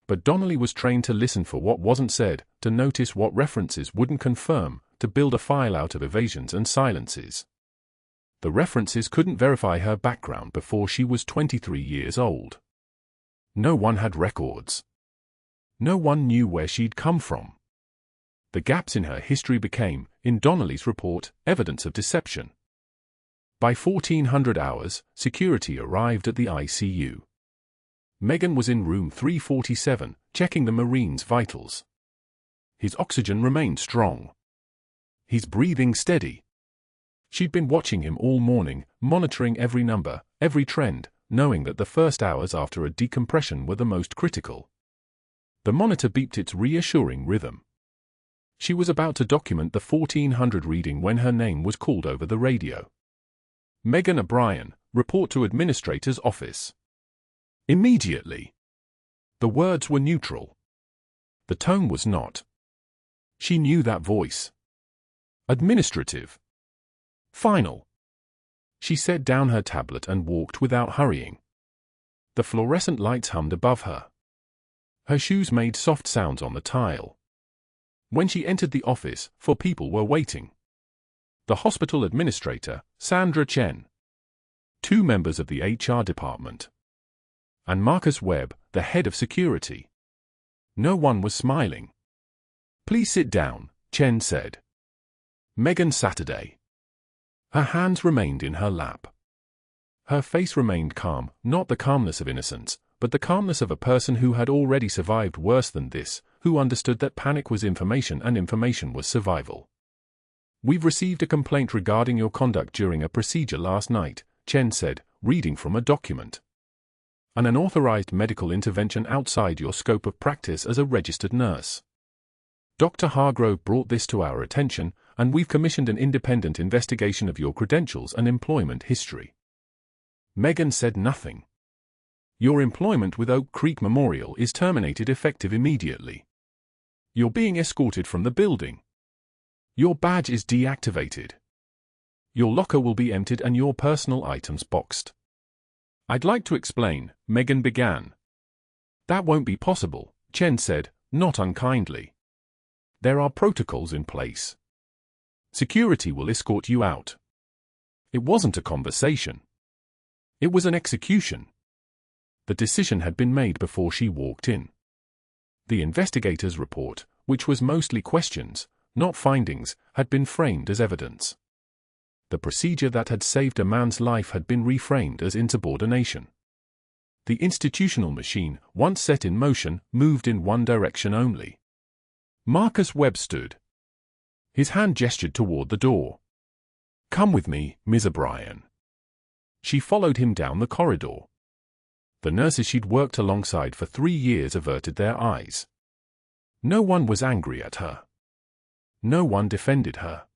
But Donnelly was trained to listen for what wasn't said, to notice what references wouldn't confirm, to build a file out of evasions and silences. The references couldn't verify her background before she was 23 years old. No one had records. No one knew where she'd come from. The gaps in her history became, in Donnelly's report, evidence of deception. By 1400 hours, security arrived at the ICU. Megan was in room 347, checking the Marine's vitals. His oxygen remained strong. His breathing steady. She'd been watching him all morning, monitoring every number, every trend, knowing that the first hours after a decompression were the most critical. The monitor beeped its reassuring rhythm. She was about to document the 1400 reading when her name was called over the radio. "Megan O'Brien, report to Administrator's office." Immediately. The words were neutral. The tone was not. She knew that voice. Administrative. Final. She set down her tablet and walked without hurrying. The fluorescent lights hummed above her. Her shoes made soft sounds on the tile. When she entered the office, 4 people were waiting. The hospital administrator, Sandra Chen. 2 members of the HR department. And Marcus Webb, the head of security. No one was smiling. "Please sit down," Chen said. Megan Saturday. Her hands remained in her lap. Her face remained calm, not the calmness of innocence, but the calmness of a person who had already survived worse than this, who understood that panic was information and information was survival. "We've received a complaint regarding your conduct during a procedure last night," Chen said, reading from a document. "An unauthorized medical intervention outside your scope of practice as a registered nurse. Dr. Hargrove brought this to our attention, and we've commissioned an independent investigation of your credentials and employment history." Megan said nothing. "Your employment with Oak Creek Memorial is terminated effective immediately. You're being escorted from the building. Your badge is deactivated. Your locker will be emptied and your personal items boxed." "I'd like to explain," Megan began. "That won't be possible," Chen said, not unkindly. "There are protocols in place. Security will escort you out." It wasn't a conversation. It was an execution. The decision had been made before she walked in. The investigator's report, which was mostly questions, not findings, had been framed as evidence. The procedure that had saved a man's life had been reframed as insubordination. The institutional machine, once set in motion, moved in one direction only. Marcus Webb stood. His hand gestured toward the door. "Come with me, Ms. O'Brien." She followed him down the corridor. The nurses she'd worked alongside for 3 years averted their eyes. No one was angry at her. No one defended her.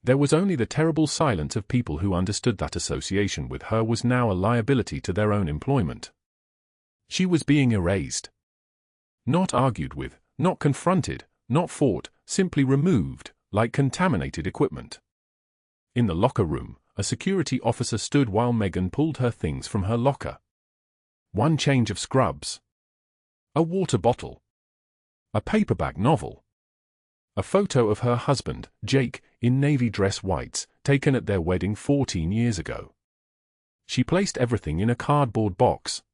There was only the terrible silence of people who understood that association with her was now a liability to their own employment. She was being erased. Not argued with, not confronted, not fought, simply removed, like contaminated equipment. In the locker room, a security officer stood while Megan pulled her things from her locker. One change of scrubs. A water bottle. A paperback novel. A photo of her husband, Jake, in navy dress whites, taken at their wedding 14 years ago. She placed everything in a cardboard box.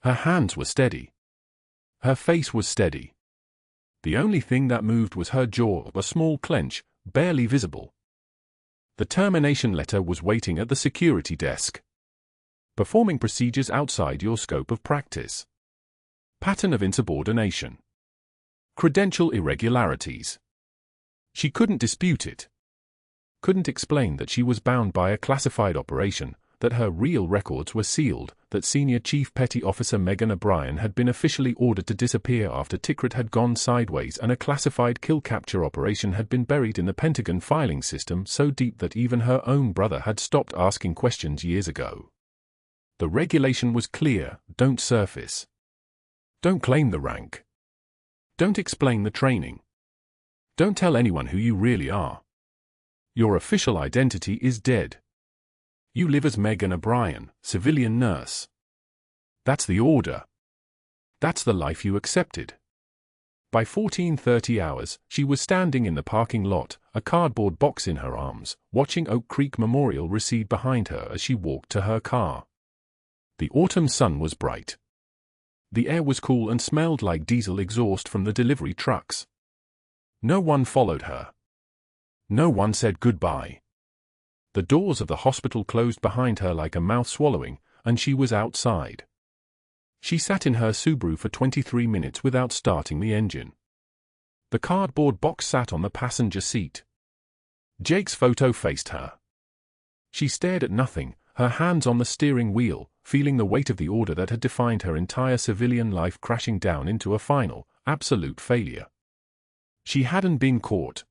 Her hands were steady. Her face was steady. The only thing that moved was her jaw, a small clench, barely visible. The termination letter was waiting at the security desk. Performing procedures outside your scope of practice. Pattern of insubordination. Credential irregularities. She couldn't dispute it. Couldn't explain that she was bound by a classified operation, that her real records were sealed, that Senior Chief Petty Officer Megan O'Brien had been officially ordered to disappear after Tikrit had gone sideways and a classified kill-capture operation had been buried in the Pentagon filing system so deep that even her own brother had stopped asking questions years ago. The regulation was clear: don't surface. Don't claim the rank. Don't explain the training. Don't tell anyone who you really are. Your official identity is dead. You live as Megan O'Brien, civilian nurse. That's the order. That's the life you accepted. By 14:30 hours, she was standing in the parking lot, a cardboard box in her arms, watching Oak Creek Memorial recede behind her as she walked to her car. The autumn sun was bright. The air was cool and smelled like diesel exhaust from the delivery trucks. No one followed her. No one said goodbye. The doors of the hospital closed behind her like a mouth swallowing, and she was outside. She sat in her Subaru for 23 minutes without starting the engine. The cardboard box sat on the passenger seat. Jake's photo faced her. She stared at nothing, her hands on the steering wheel, feeling the weight of the order that had defined her entire civilian life crashing down into a final, absolute failure. She hadn't been caught.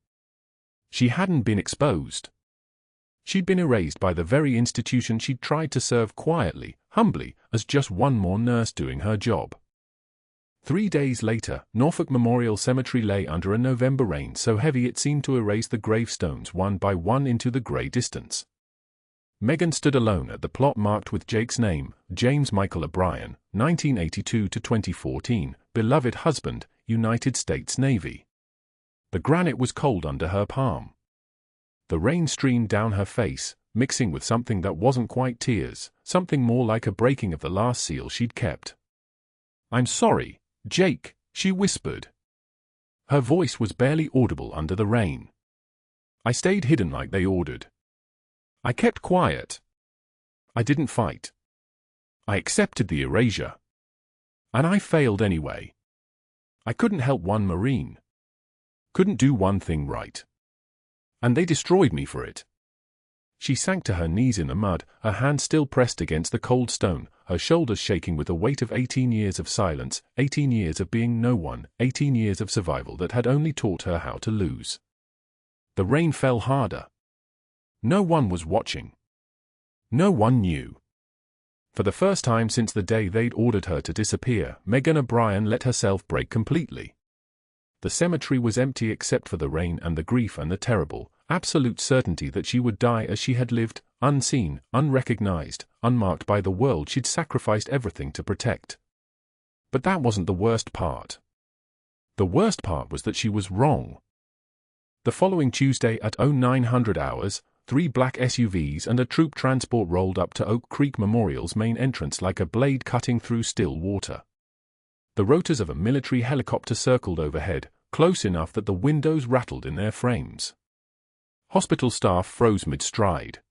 She hadn't been exposed. She'd been erased by the very institution she'd tried to serve quietly, humbly, as just one more nurse doing her job. 3 days later, Norfolk Memorial Cemetery lay under a November rain so heavy it seemed to erase the gravestones one by one into the grey distance. Megan stood alone at the plot marked with Jake's name, James Michael O'Brien, 1982 to 2014, beloved husband, United States Navy. The granite was cold under her palm. The rain streamed down her face, mixing with something that wasn't quite tears, something more like a breaking of the last seal she'd kept. "I'm sorry, Jake," she whispered. Her voice was barely audible under the rain. "I stayed hidden like they ordered. I kept quiet. I didn't fight. I accepted the erasure. And I failed anyway. I couldn't help one Marine. Couldn't do one thing right. And they destroyed me for it." She sank to her knees in the mud, her hand still pressed against the cold stone, her shoulders shaking with the weight of 18 years of silence, 18 years of being no one, 18 years of survival that had only taught her how to lose. The rain fell harder. No one was watching. No one knew. For the first time since the day they'd ordered her to disappear, Megan O'Brien let herself break completely. The cemetery was empty except for the rain and the grief and the terrible, absolute certainty that she would die as she had lived, unseen, unrecognized, unmarked by the world she'd sacrificed everything to protect. But that wasn't the worst part. The worst part was that she was wrong. The following Tuesday at 0900 hours, 3 black SUVs and a troop transport rolled up to Oak Creek Memorial's main entrance like a blade cutting through still water. The rotors of a military helicopter circled overhead, close enough that the windows rattled in their frames. Hospital staff froze mid-stride.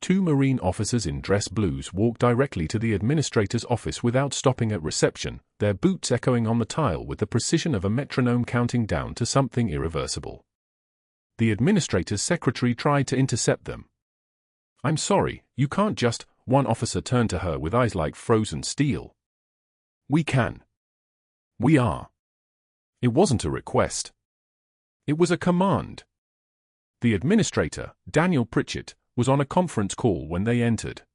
2 Marine officers in dress blues walked directly to the administrator's office without stopping at reception, their boots echoing on the tile with the precision of a metronome counting down to something irreversible. The administrator's secretary tried to intercept them. "I'm sorry, you can't just," one officer turned to her with eyes like frozen steel. "We can. We are." It wasn't a request. It was a command. The administrator, Daniel Pritchett, was on a conference call when they entered.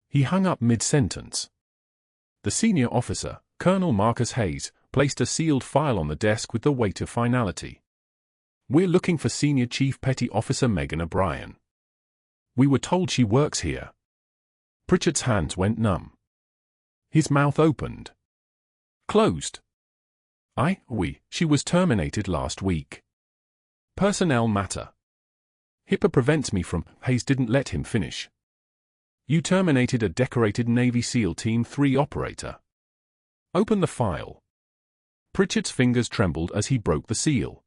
He hung up mid-sentence. The senior officer, Colonel Marcus Hayes, placed a sealed file on the desk with the weight of finality. "We're looking for Senior Chief Petty Officer Megan O'Brien. We were told she works here." Pritchett's hands went numb. His mouth opened. Closed. She was terminated last week. Personnel matter. HIPAA prevents me from." Hayes didn't let him finish. "You terminated a decorated Navy SEAL Team 3 operator. Open the file." Pritchett's fingers trembled as he broke the seal.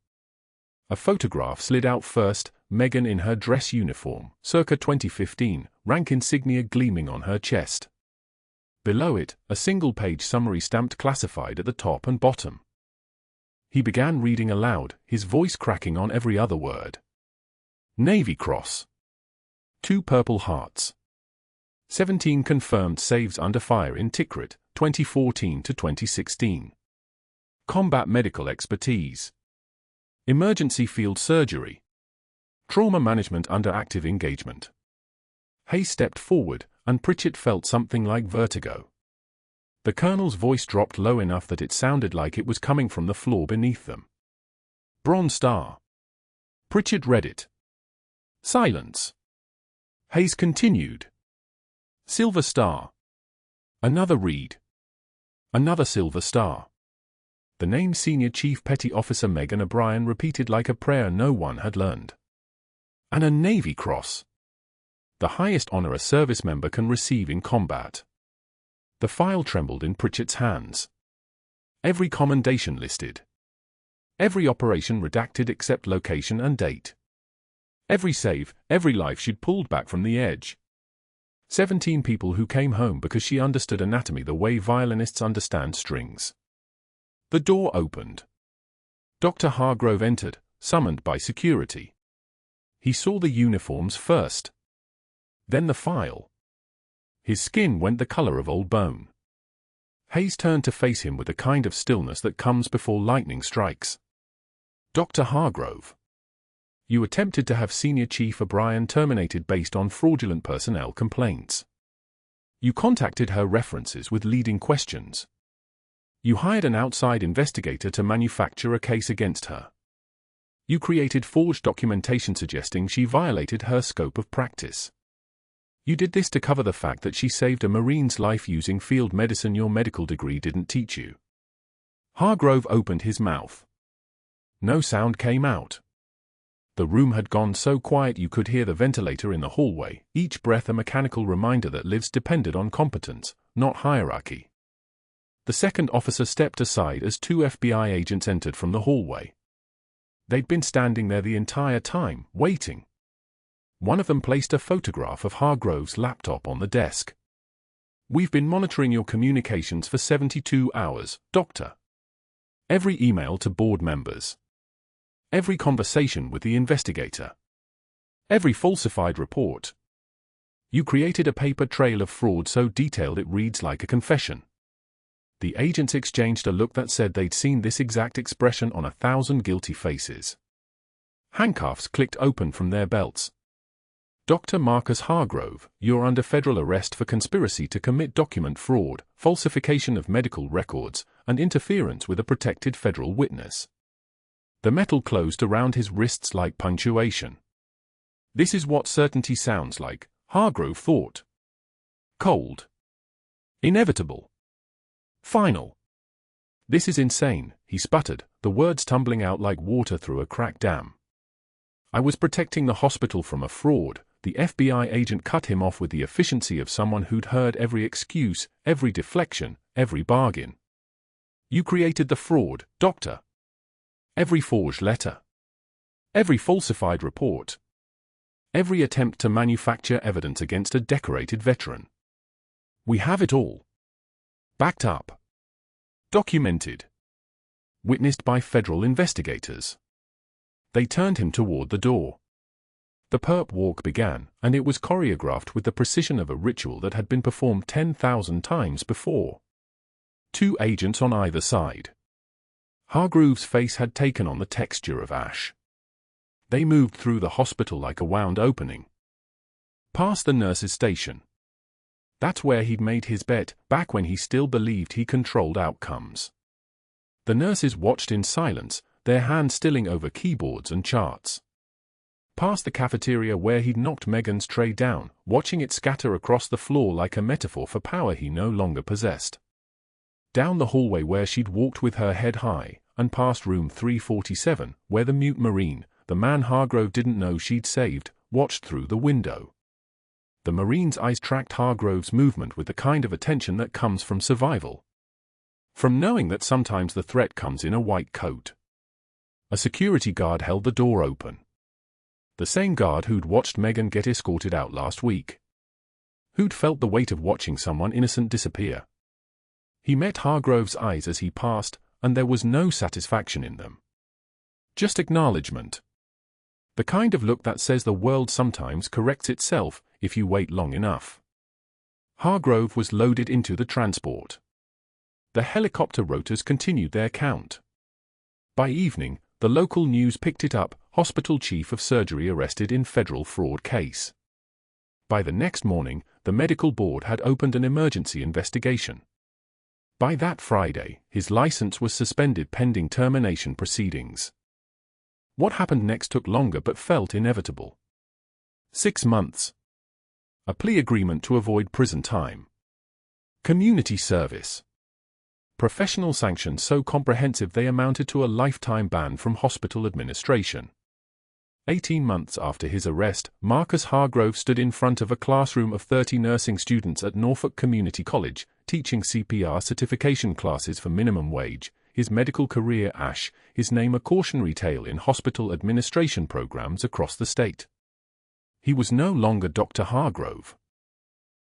A photograph slid out first, Megan in her dress uniform, circa 2015, rank insignia gleaming on her chest. Below it, a single-page summary stamped classified at the top and bottom. He began reading aloud, his voice cracking on every other word. Navy Cross. 2 Purple Hearts. 17 confirmed saves under fire in Tikrit, 2014 to 2016. Combat medical expertise. Emergency field surgery. Trauma management under active engagement. Hayes stepped forward, and Pritchett felt something like vertigo. The colonel's voice dropped low enough that it sounded like it was coming from the floor beneath them. Bronze Star. Pritchett read it. Silence. Hayes continued. Silver Star. Another read. Another Silver Star. The name Senior Chief Petty Officer Megan O'Brien repeated like a prayer no one had learned. And a Navy Cross. The highest honor a service member can receive in combat. The file trembled in Pritchett's hands. Every commendation listed. Every operation redacted except location and date. Every save, every life she'd pulled back from the edge. 17 people who came home because she understood anatomy the way violinists understand strings. The door opened. Dr. Hargrove entered, summoned by security. He saw the uniforms first. Then the file. His skin went the color of old bone. Hayes turned to face him with the kind of stillness that comes before lightning strikes. Dr. Hargrove. You attempted to have Senior Chief O'Brien terminated based on fraudulent personnel complaints. You contacted her references with leading questions. You hired an outside investigator to manufacture a case against her. You created forged documentation suggesting she violated her scope of practice. You did this to cover the fact that she saved a Marine's life using field medicine your medical degree didn't teach you. Hargrove opened his mouth. No sound came out. The room had gone so quiet you could hear the ventilator in the hallway, each breath a mechanical reminder that lives depended on competence, not hierarchy. The second officer stepped aside as 2 FBI agents entered from the hallway. They'd been standing there the entire time, waiting. One of them placed a photograph of Hargrove's laptop on the desk. We've been monitoring your communications for 72 hours, Doctor. Every email to board members. Every conversation with the investigator. Every falsified report. You created a paper trail of fraud so detailed it reads like a confession. The agents exchanged a look that said they'd seen this exact expression on 1,000 guilty faces. Handcuffs clicked open from their belts. Dr. Marcus Hargrove, you're under federal arrest for conspiracy to commit document fraud, falsification of medical records, and interference with a protected federal witness. The metal closed around his wrists like punctuation. This is what certainty sounds like, Hargrove thought. Cold. Inevitable. Final. This is insane, he sputtered, the words tumbling out like water through a cracked dam. I was protecting the hospital from a fraud. The FBI agent cut him off with the efficiency of someone who'd heard every excuse, every deflection, every bargain. You created the fraud, Doctor. Every forged letter. Every falsified report. Every attempt to manufacture evidence against a decorated veteran. We have it all. Backed up. Documented. Witnessed by federal investigators. They turned him toward the door. The perp walk began, and it was choreographed with the precision of a ritual that had been performed 10,000 times before. 2 agents on either side. Hargrove's face had taken on the texture of ash. They moved through the hospital like a wound opening. Past the nurse's station. That's where he'd made his bet, back when he still believed he controlled outcomes. The nurses watched in silence, their hands stilling over keyboards and charts. Past the cafeteria where he'd knocked Megan's tray down, watching it scatter across the floor like a metaphor for power he no longer possessed. Down the hallway where she'd walked with her head high, and past room 347, where the mute Marine, the man Hargrove didn't know she'd saved, watched through the window. The Marine's eyes tracked Hargrove's movement with the kind of attention that comes from survival. From knowing that sometimes the threat comes in a white coat. A security guard held the door open. The same guard who'd watched Megan get escorted out last week. Who'd felt the weight of watching someone innocent disappear. He met Hargrove's eyes as he passed, and there was no satisfaction in them. Just acknowledgement. The kind of look that says the world sometimes corrects itself if you wait long enough. Hargrove was loaded into the transport. The helicopter rotors continued their count. By evening, the local news picked it up, hospital chief of surgery arrested in federal fraud case. By the next morning, the medical board had opened an emergency investigation. By that Friday, his license was suspended pending termination proceedings. What happened next took longer but felt inevitable. 6 months. A plea agreement to avoid prison time. Community service. Professional sanctions so comprehensive they amounted to a lifetime ban from hospital administration. 18 months after his arrest, Marcus Hargrove stood in front of a classroom of 30 nursing students at Norfolk Community College, teaching CPR certification classes for minimum wage, his medical career ash, his name a cautionary tale in hospital administration programs across the state. He was no longer Dr. Hargrove.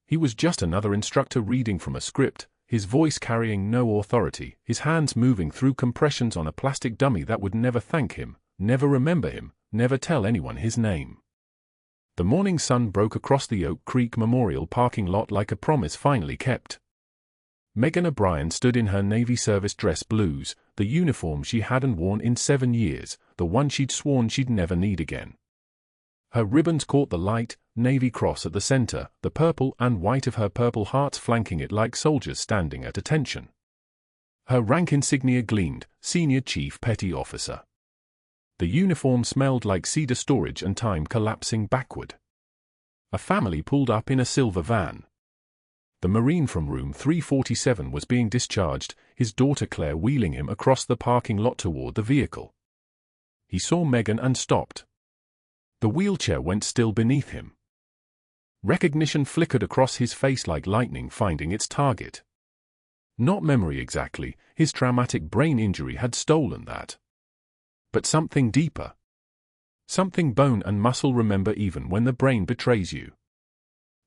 He was just another instructor reading from a script, his voice carrying no authority, his hands moving through compressions on a plastic dummy that would never thank him, never remember him, never tell anyone his name. The morning sun broke across the Oak Creek Memorial parking lot like a promise finally kept. Megan O'Brien stood in her Navy service dress blues, the uniform she hadn't worn in 7 years, the one she'd sworn she'd never need again. Her ribbons caught the light, Navy cross at the center, the purple and white of her Purple Hearts flanking it like soldiers standing at attention. Her rank insignia gleamed, Senior Chief Petty Officer. The uniform smelled like cedar storage and time collapsing backward. A family pulled up in a silver van. The Marine from room 347 was being discharged, his daughter Claire wheeling him across the parking lot toward the vehicle. He saw Megan and stopped. The wheelchair went still beneath him. Recognition flickered across his face like lightning finding its target. Not memory exactly, his traumatic brain injury had stolen that. But something deeper. Something bone and muscle remember even when the brain betrays you.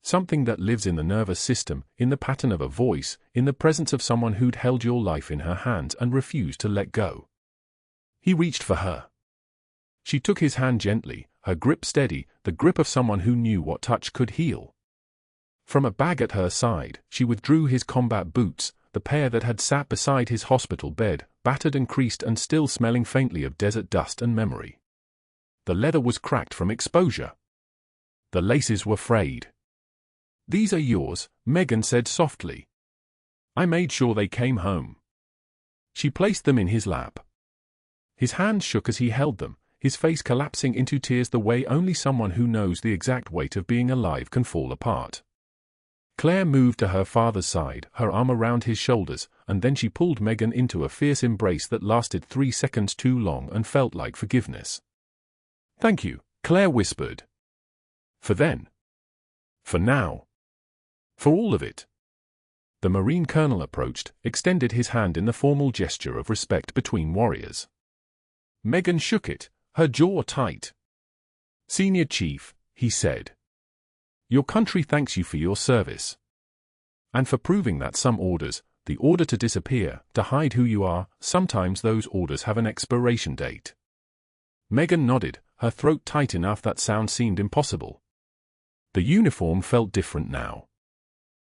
Something that lives in the nervous system, in the pattern of a voice, in the presence of someone who'd held your life in her hands and refused to let go. He reached for her. She took his hand gently, her grip steady, the grip of someone who knew what touch could heal. From a bag at her side, she withdrew his combat boots, the pair that had sat beside his hospital bed, battered and creased and still smelling faintly of desert dust and memory. The leather was cracked from exposure. The laces were frayed. "These are yours," Megan said softly. "I made sure they came home." She placed them in his lap. His hands shook as he held them, his face collapsing into tears the way only someone who knows the exact weight of being alive can fall apart. Claire moved to her father's side, her arm around his shoulders, and then she pulled Megan into a fierce embrace that lasted 3 seconds too long and felt like forgiveness. "Thank you," Claire whispered. "For then. For now. For all of it." The Marine colonel approached, extended his hand in the formal gesture of respect between warriors. Megan shook it, her jaw tight. "Senior Chief," he said. "Your country thanks you for your service. And for proving that some orders, the order to disappear, to hide who you are, sometimes those orders have an expiration date. Megan nodded, her throat tight enough that sound seemed impossible. The uniform felt different now.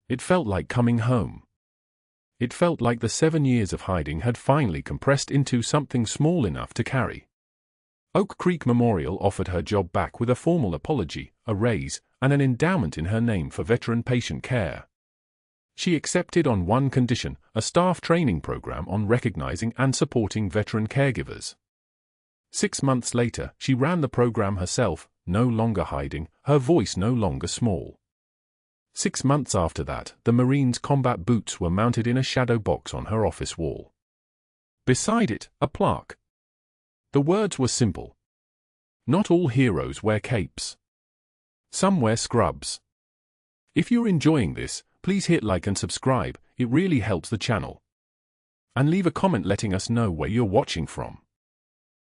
It felt like coming home. It felt like the 7 years of hiding had finally compressed into something small enough to carry. Oak Creek Memorial offered her job back with a formal apology, a raise, and an endowment in her name for veteran patient care. She accepted on one condition, a staff training program on recognizing and supporting veteran caregivers. 6 months later, she ran the program herself, no longer hiding, her voice no longer small. 6 months after that, the Marines' combat boots were mounted in a shadow box on her office wall. Beside it, a plaque. The words were simple. Not all heroes wear capes. Some wear scrubs. If you're enjoying this, please hit like and subscribe, it really helps the channel. And leave a comment letting us know where you're watching from.